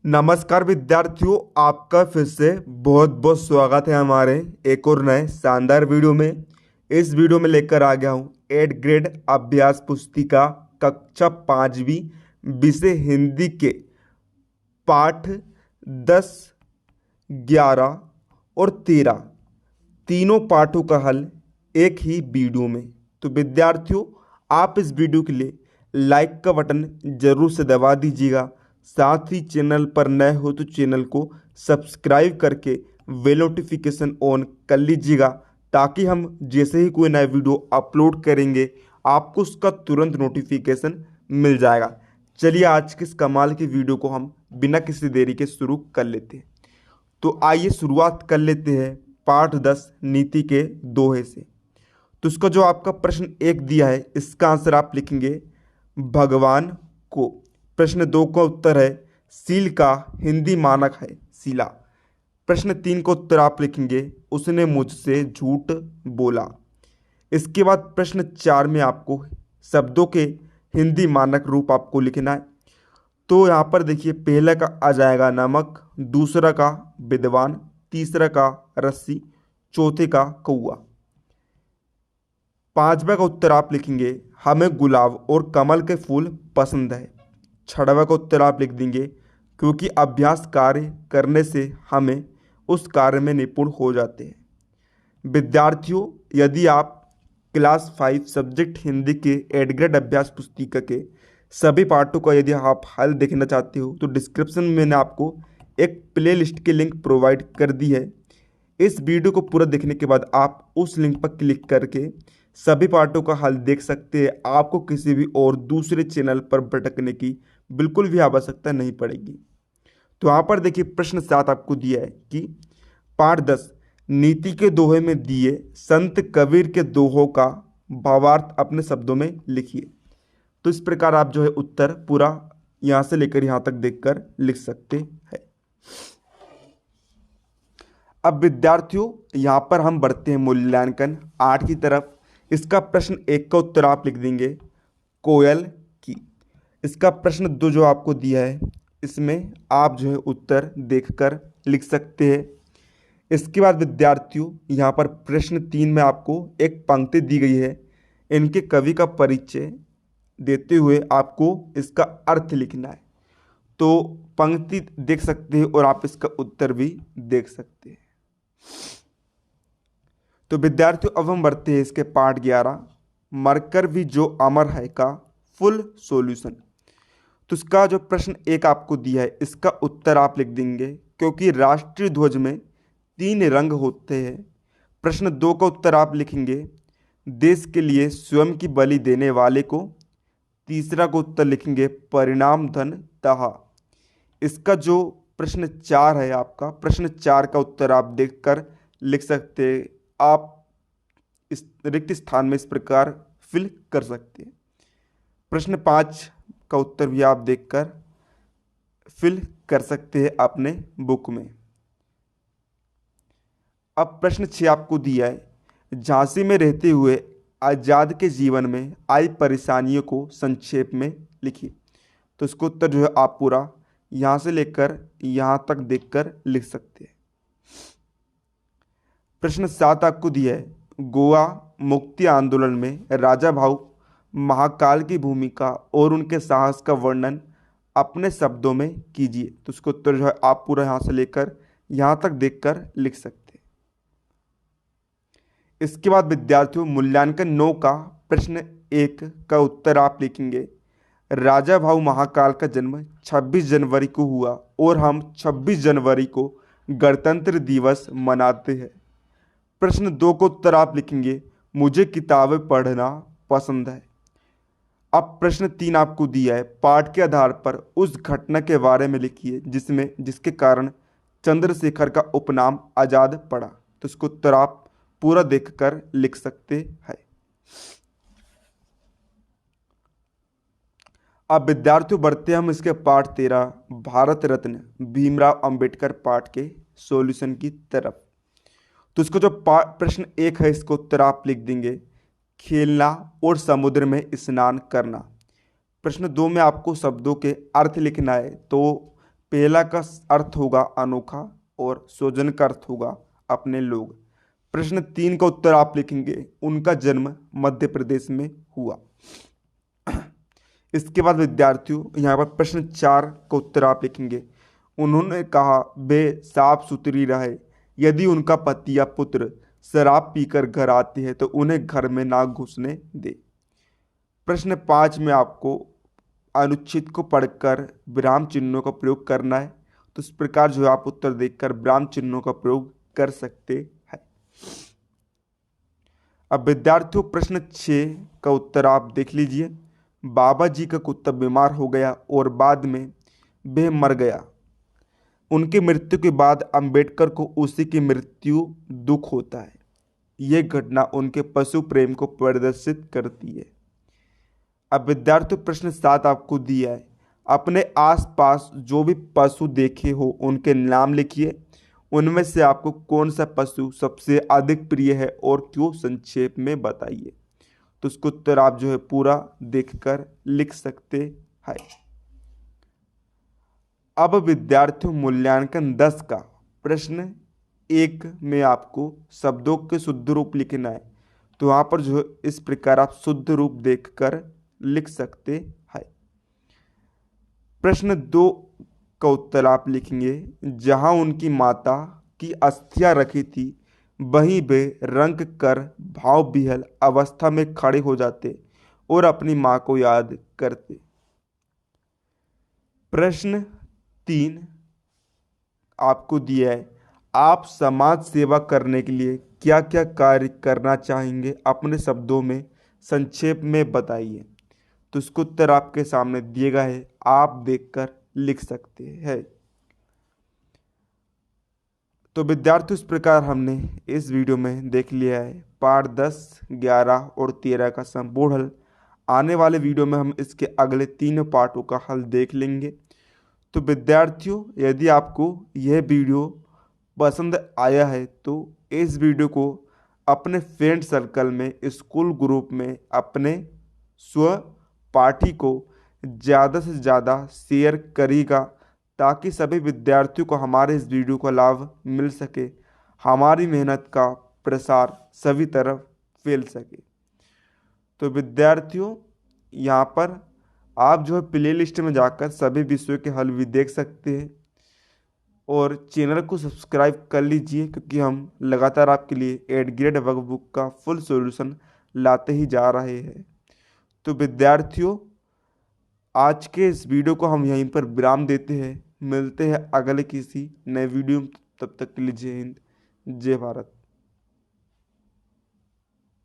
नमस्कार विद्यार्थियों, आपका फिर से बहुत बहुत स्वागत है हमारे एक और नए शानदार वीडियो में। इस वीडियो में लेकर आ गया हूँ 8th ग्रेड अभ्यास पुस्तिका कक्षा 5वीं विषय हिंदी के पाठ 10, 11 और 13 तीनों पाठों का हल एक ही वीडियो में। तो विद्यार्थियों, आप इस वीडियो के लिए लाइक का बटन जरूर से दबा दीजिएगा। साथ ही चैनल पर नए हो तो चैनल को सब्सक्राइब करके बेल नोटिफिकेशन ऑन कर लीजिएगा, ताकि हम जैसे ही कोई नया वीडियो अपलोड करेंगे आपको उसका तुरंत नोटिफिकेशन मिल जाएगा। चलिए आज के इस कमाल की वीडियो को हम बिना किसी देरी के शुरू कर लेते हैं। तो आइए शुरुआत कर लेते हैं पाठ 10 नीति के दोहे से। तो इसका जो आपका प्रश्न 1 दिया है, इसका आंसर आप लिखेंगे भगवान को। प्रश्न 2 का उत्तर है सील का हिंदी मानक है सीला। प्रश्न 3 का उत्तर आप लिखेंगे उसने मुझसे झूठ बोला। इसके बाद प्रश्न 4 में आपको शब्दों के हिंदी मानक रूप आपको लिखना है। तो यहाँ पर देखिए, पहला का आ जाएगा नमक, दूसरा का विद्वान, तीसरा का रस्सी, चौथे का कौआ। 5वां का उत्तर आप लिखेंगे हमें गुलाब और कमल के फूल पसंद है। 6वां का उत्तर आप लिख देंगे क्योंकि अभ्यास कार्य करने से हमें उस कार्य में निपुण हो जाते हैं। विद्यार्थियों, यदि आप क्लास 5 सब्जेक्ट हिंदी के 8th ग्रेड अभ्यास पुस्तिका के सभी पाठों का यदि आप हल देखना चाहते हो तो डिस्क्रिप्शन में मैंने आपको एक प्ले लिस्ट की लिंक प्रोवाइड कर दी है। इस वीडियो को पूरा देखने के बाद आप उस लिंक पर क्लिक करके सभी पाठों का हल देख सकते हैं। आपको किसी भी और दूसरे चैनल पर भटकने की बिल्कुल भी आवश्यकता नहीं पड़ेगी। तो यहाँ पर देखिए प्रश्न 7 आपको दिया है कि पाठ 10 नीति के दोहे में दिए संत कबीर के दोहों का भावार्थ अपने शब्दों में लिखिए। तो इस प्रकार आप जो है उत्तर पूरा यहाँ से लेकर यहाँ तक देखकर लिख सकते हैं। अब विद्यार्थियों, यहाँ पर हम बढ़ते हैं मूल्यांकन 8 की तरफ। इसका प्रश्न 1 का उत्तर आप लिख देंगे कोयल की। इसका प्रश्न 2 जो आपको दिया है, इसमें आप जो है उत्तर देखकर लिख सकते हैं। इसके बाद विद्यार्थियों, यहाँ पर प्रश्न 3 में आपको एक पंक्ति दी गई है। इनके कवि का परिचय देते हुए आपको इसका अर्थ लिखना है। तो पंक्ति देख सकते हैं और आप इसका उत्तर भी देख सकते हैं। तो विद्यार्थियों, अब हम बढ़ते हैं इसके पाठ 11 मरकर भी जो अमर है का फुल सॉल्यूशन। तो इसका जो प्रश्न 1 आपको दिया है, इसका उत्तर आप लिख देंगे क्योंकि राष्ट्रीय ध्वज में 3 रंग होते हैं। प्रश्न 2 का उत्तर आप लिखेंगे देश के लिए स्वयं की बलि देने वाले को। तीसरा का उत्तर लिखेंगे परिणाम धन तहा। इसका जो प्रश्न 4 है आपका, प्रश्न 4 का उत्तर आप देखकर लिख सकते हैं। आप इस रिक्त स्थान में इस प्रकार फिल कर सकते हैं। प्रश्न 5 का उत्तर भी आप देखकर फिल कर सकते हैं अपने बुक में। अब प्रश्न 6 आपको दिया है झांसी में रहते हुए आजाद के जीवन में आई परेशानियों को संक्षेप में लिखिए। तो इसका उत्तर जो है आप पूरा यहाँ से लेकर यहाँ तक देखकर लिख सकते हैं। प्रश्न 7 आपको दिया है गोवा मुक्ति आंदोलन में राजा भाऊ महाकाल की भूमिका और उनके साहस का वर्णन अपने शब्दों में कीजिए। तो इसका उत्तर जो है आप पूरा यहाँ से लेकर यहाँ तक देखकर लिख सकते हैं। इसके बाद विद्यार्थियों, मूल्यांकन 9 का प्रश्न 1 का उत्तर आप लिखेंगे राजा भाऊ महाकाल का जन्म 26 जनवरी को हुआ और हम 26 जनवरी को गणतंत्र दिवस मनाते हैं। प्रश्न 2 को उत्तर आप लिखेंगे मुझे किताबें पढ़ना पसंद है। अब प्रश्न 3 आपको दिया है पाठ के आधार पर उस घटना के बारे में लिखिए जिसके कारण चंद्रशेखर का उपनाम आजाद पड़ा। तो इसको उत्तर आप पूरा देखकर लिख सकते हैं। अब विद्यार्थियों बढ़ते हैं हम इसके पाठ 13 भारत रत्न भीमराव अंबेडकर पाठ के सॉल्यूशन की तरफ। तो इसको जो प्रश्न 1 है, इसको उत्तर आप लिख देंगे खेलना और समुद्र में स्नान करना। प्रश्न 2 में आपको शब्दों के अर्थ लिखना है। तो पहला का अर्थ होगा अनोखा और स्वजन का अर्थ होगा अपने लोग। प्रश्न 3 का उत्तर आप लिखेंगे उनका जन्म मध्य प्रदेश में हुआ। इसके बाद विद्यार्थियों यहाँ पर प्रश्न 4 का उत्तर आप लिखेंगे उन्होंने कहा वे साफ सुथरी रहे, यदि उनका पति या पुत्र शराब पीकर घर आते हैं तो उन्हें घर में ना घुसने दे। प्रश्न 5 में आपको अनुच्छेद को पढ़कर विराम चिन्हों का प्रयोग करना है, तो इस प्रकार जो है आप उत्तर देखकर विराम चिन्हों का प्रयोग कर सकते हैं। अब विद्यार्थियों प्रश्न 6 का उत्तर आप देख लीजिए। बाबा जी का कुत्ता बीमार हो गया और बाद में वह मर गया। उनकी मृत्यु के बाद अंबेडकर को उसी की मृत्यु दुख होता है। यह घटना उनके पशु प्रेम को प्रदर्शित करती है। अब विद्यार्थियों प्रश्न 7 आपको दिया है, अपने आसपास जो भी पशु देखे हो उनके नाम लिखिए, उनमें से आपको कौन सा पशु सबसे अधिक प्रिय है और क्यों, संक्षेप में बताइए। तो उसका उत्तर आप जो है पूरा देखकर लिख सकते हैं। अब विद्यार्थियों मूल्यांकन 10 का प्रश्न 1 में आपको शब्दों के शुद्ध रूप लिखना है, तो वहाँ पर जो है इस प्रकार आप शुद्ध रूप देखकर लिख सकते हैं। प्रश्न 2 का उत्तर आप लिखेंगे जहाँ उनकी माता की अस्थियां रखी थी वहीं वे रंग कर भाव विहल अवस्था में खड़े हो जाते और अपनी माँ को याद करते। प्रश्न 3 आपको दिया है, आप समाज सेवा करने के लिए क्या क्या कार्य करना चाहेंगे, अपने शब्दों में संक्षेप में बताइए। तो इसका उत्तर आपके सामने दिए गए है, आप देखकर लिख सकते हैं। तो विद्यार्थियों इस प्रकार हमने इस वीडियो में देख लिया है पाठ 10, 11 और 13 का संपूर्ण हल। आने वाले वीडियो में हम इसके अगले 3 पार्टों का हल देख लेंगे। तो विद्यार्थियों यदि आपको यह वीडियो पसंद आया है तो इस वीडियो को अपने फ्रेंड सर्कल में, स्कूल ग्रुप में अपने स्व पाठी को ज़्यादा से ज़्यादा शेयर करिएगा ताकि सभी विद्यार्थियों को हमारे इस वीडियो का लाभ मिल सके, हमारी मेहनत का प्रसार सभी तरफ फैल सके। तो विद्यार्थियों यहाँ पर आप जो है प्ले लिस्ट में जाकर सभी विषयों के हल भी देख सकते हैं और चैनल को सब्सक्राइब कर लीजिए क्योंकि हम लगातार आपके लिए 8th ग्रेड वर्कबुक का फुल सॉल्यूशन लाते ही जा रहे हैं। तो विद्यार्थियों आज के इस वीडियो को हम यहीं पर विराम देते हैं, मिलते हैं अगले किसी नए वीडियो में। तब तक के लिए जय हिंद, जय भारत।